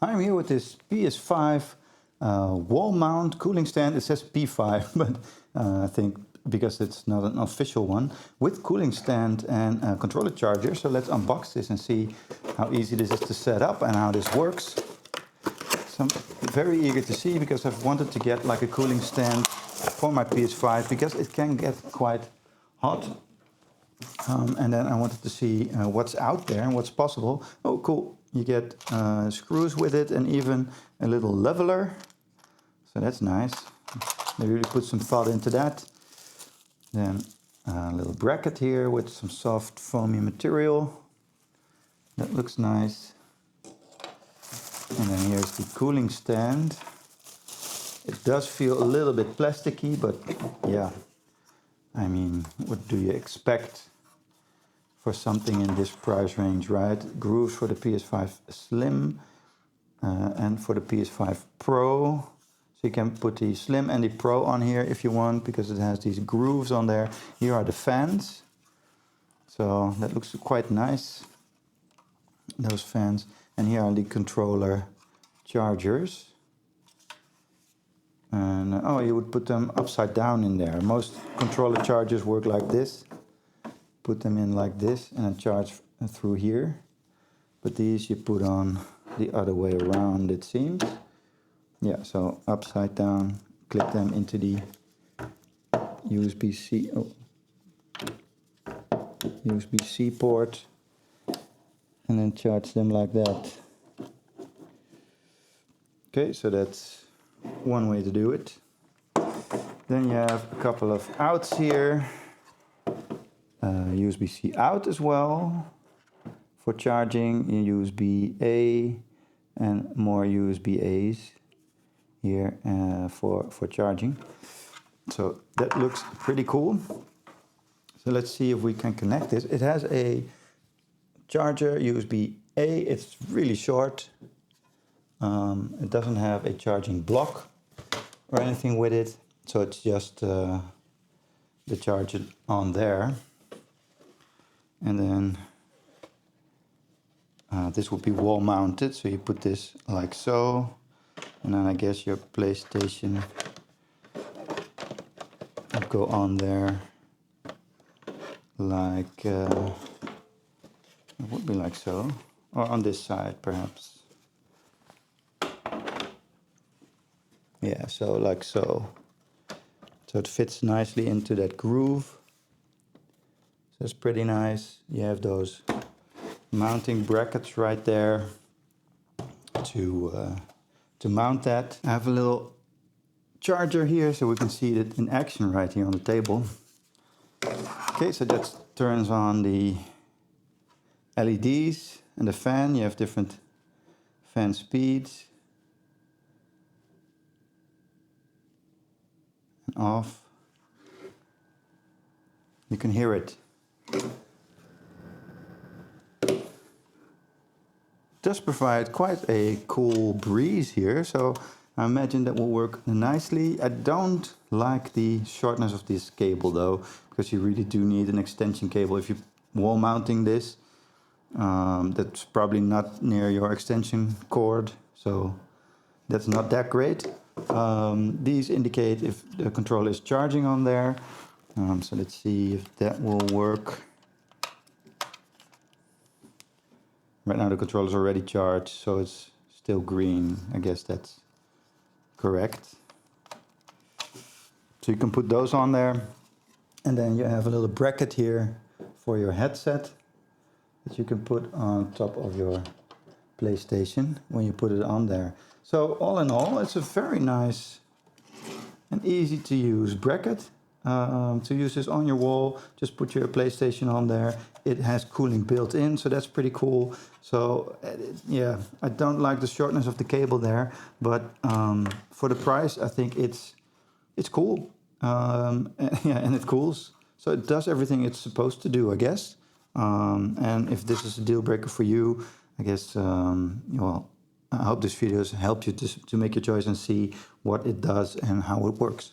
I'm here with this PS5 wall mount cooling stand. It says P5, but I think because it's not an official one, with cooling stand and controller charger. So let's unbox this and see how easy this is to set up and how this works. So I'm very eager to see, because I've wanted to get like a cooling stand for my PS5 because it can get quite hot. And then I wanted to see what's out there and what's possible. Oh, cool. You get screws with it and even a little leveler. So that's nice. They really put some thought into that. Then a little bracket here with some soft foamy material. That looks nice. And then here's the cooling stand. It does feel a little bit plasticky, but yeah. I mean, what do you expect for something in this price range, right? Grooves for the PS5 Slim and for the PS5 Pro. So you can put the Slim and the Pro on here if you want, because it has these grooves on there. Here are the fans. So that looks quite nice, those fans. And here are the controller chargers. And oh, you would put them upside down in there. Most controller chargers work like this. Put them in like this and then charge through here. But these you put on the other way around, it seems. Yeah, so upside down, clip them into the USB-C USB-C port, and then charge them like that. Okay, so that's one way to do it. Then you have a couple of outs here. USB-C out as well for charging, USB-A and more USB-A's here for charging. So that looks pretty cool. So let's see if we can connect this. It has a charger, USB-A. It's really short. It doesn't have a charging block or anything with it. So it's just the charger on there. And then this will be wall mounted. So you put this like so. And then I guess your PlayStation will go on there like, it would be like so. Or on this side perhaps. Yeah, so like so. So it fits nicely into that groove. So it's pretty nice. You have those mounting brackets right there to mount that. I have a little charger here so we can see it in action right here on the table. Okay, so that turns on the LEDs and the fan. You have different fan speeds. And off. You can hear it. Does provide quite a cool breeze here, so I imagine that will work nicely. I don't like the shortness of this cable though, because you really do need an extension cable if you're wall mounting this. That's probably not near your extension cord, so that's not that great. These indicate if the controller is charging on there. So let's see if that will work. Right now the controller is already charged, so it's still green. I guess that's correct. So you can put those on there. And then you have a little bracket here for your headset that you can put on top of your PlayStation when you put it on there. So all in all, it's a very nice and easy to use bracket. To use this on your wall, just put your PlayStation on there. It has cooling built in, so that's pretty cool. So yeah, I don't like the shortness of the cable there, but for the price, I think it's cool. Yeah, and it cools, so it does everything it's supposed to do, I guess. And if this is a deal breaker for you, I guess well, I hope this video has helped you to make your choice and see what it does and how it works.